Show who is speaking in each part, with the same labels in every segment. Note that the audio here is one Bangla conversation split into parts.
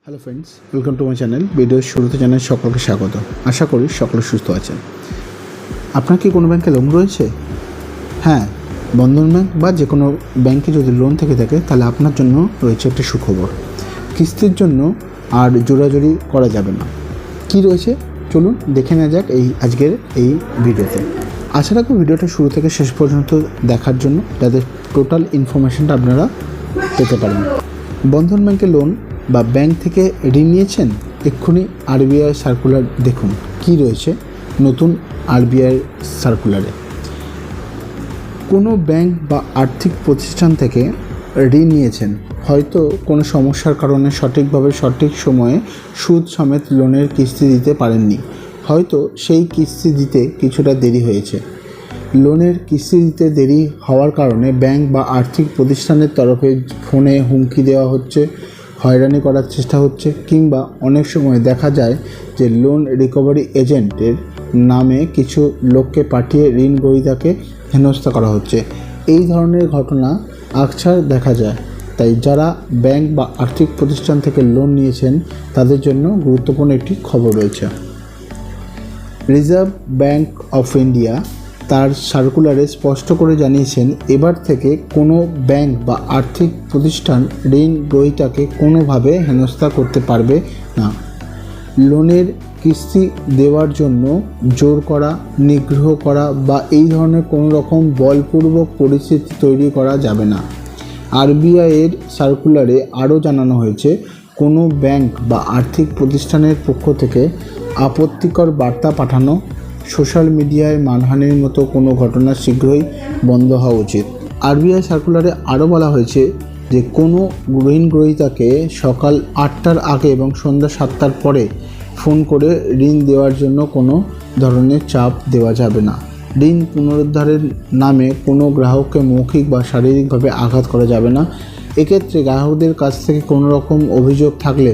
Speaker 1: Hello friends, welcome to my channel. ভিডিওর শুরুতে জানাই সকলকে স্বাগত। আশা করি সকলে সুস্থ আছেন। আপনার কি কোনো ব্যাংকে লোন রয়েছে? হ্যাঁ, বন্ধন ব্যাংক বা যে কোনো ব্যাংকে যদি লোন থেকে থাকে তাহলে আপনার জন্য রয়েছে একটি সুখবর। কিস্তির জন্য আর জোরাজুরি করা যাবে না। কি রয়েছে চলুন দেখে নেওয়া যাক আজকের এই ভিডিওতে। আশা রাখবো ভিডিওটা শুরু থেকে শেষ পর্যন্ত দেখার জন্য, যাতে টোটাল ইনফরমেশনটা আপনারা পেতে পারেন। বন্ধন ব্যাংকে লোন বা ব্যাংক থেকে ঋণ নিয়েছেন, এক্ষুনি আরবিআই সার্কুলার দেখুন কি রয়েছে নতুন আরবিআই সার্কুলারে। কোনো ব্যাংক বা আর্থিক প্রতিষ্ঠান থেকে ঋণ নিয়েছেন, হয়তো কোনো সমস্যার কারণে সঠিকভাবে সঠিক সময়ে সুদ সমেত লোনের কিস্তি দিতে পারেননি, হয়তো সেই কিস্তি দিতে কিছুটা দেরি হয়েছে। লোনের কিস্তি দিতে দেরি হওয়ার কারণে ব্যাংক বা আর্থিক প্রতিষ্ঠানের তরফে ফোনে হুমকি দেওয়া হচ্ছে, হয়রানি করার চেষ্টা হচ্ছে, কিংবা অনেক সময় দেখা যায় যে লোন রিকভারি এজেন্টের নামে কিছু লোককে পাঠিয়ে ঋণ গ্রহীতাকে হেনস্থা করা হচ্ছে। এই ধরনের ঘটনা আকছার দেখা যায়। তাই যারা ব্যাংক বা আর্থিক প্রতিষ্ঠান থেকে লোন নিয়েছেন তাদের জন্য গুরুত্বপূর্ণ একটি খবর রয়েছে। রিজার্ভ ব্যাংক অফ ইন্ডিয়া তার সার্কুলারে স্পষ্ট করে জানিয়েছেন, এবার থেকে কোনো ব্যাংক বা আর্থিক প্রতিষ্ঠান ঋণ গ্রহীতাকে কোনোভাবে হেনস্থা করতে পারবে না। লোনের কিস্তি দেওয়ার জন্য জোর করা, নিগ্রহ করা বা এই ধরনের কোনো রকম বলপূর্বক পরিস্থিতি তৈরি করা যাবে না। আরবিআইয়ের সার্কুলারে আরও জানানো হয়েছে, কোনো ব্যাংক বা আর্থিক প্রতিষ্ঠানের পক্ষ থেকে আপত্তিকর বার্তা পাঠানো, সোশ্যাল মিডিয়ায় মানহানির মতো কোনো ঘটনা শীঘ্রই বন্ধ হওয়া উচিত। আরবিআই সার্কুলারে আরও বলা হয়েছে যে কোনো ঋণ গ্রহীতাকে সকাল 8টার আগে এবং সন্ধ্যা 7টার পরে ফোন করে ঋণ দেওয়ার জন্য কোনো ধরনের চাপ দেওয়া যাবে না। ঋণ পুনরুদ্ধারের নামে কোনো গ্রাহককে মৌখিক বা শারীরিকভাবে আঘাত করা যাবে না। এক্ষেত্রে গ্রাহকদের কাছ থেকে কোনো রকম অভিযোগ থাকলে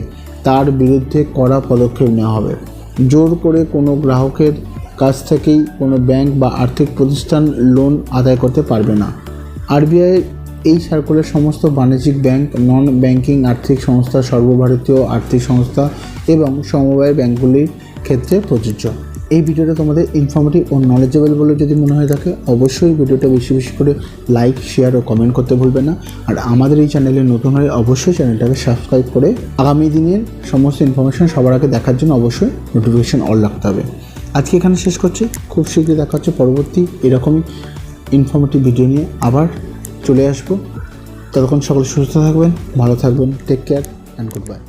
Speaker 1: তার বিরুদ্ধে কড়া পদক্ষেপ নেওয়া হবে। জোর করে কোনো গ্রাহকের কাছ থেকেই কোনো ব্যাংক বা আর্থিক প্রতিষ্ঠান লোন আদায় করতে পারবে না। আরবিআইয়ের এই সার্কুলার সমস্ত বাণিজ্যিক ব্যাংক, নন ব্যাংকিং আর্থিক সংস্থা, সর্বভারতীয় আর্থিক সংস্থা এবং সমবায় ব্যাংকগুলির ক্ষেত্রে প্রযোজ্য। এই ভিডিওটা তোমাদের ইনফরমেটিভ ও নলেজেবল বলে যদি মনে হয়ে থাকে, অবশ্যই ভিডিওটা বেশি বেশি করে লাইক, শেয়ার ও কমেন্ট করতে ভুলবে না। আর আমাদের এই চ্যানেলে নতুন হলে অবশ্যই চ্যানেলটাকে সাবস্ক্রাইব করে আগামী দিনের সমস্ত ইনফরমেশন সবার আগে দেখার জন্য অবশ্যই নোটিফিকেশন অল রাখতে হবে। আজকে এখানে শেষ করছি, খুব শীঘ্রই দেখা হচ্ছে পরবর্তী এরকমই ইনফরমেটিভ ভিডিও নিয়ে আবার চলে আসবো। ততক্ষণ সকলে সুস্থ থাকবেন, ভালো থাকবেন। Take care and good bye.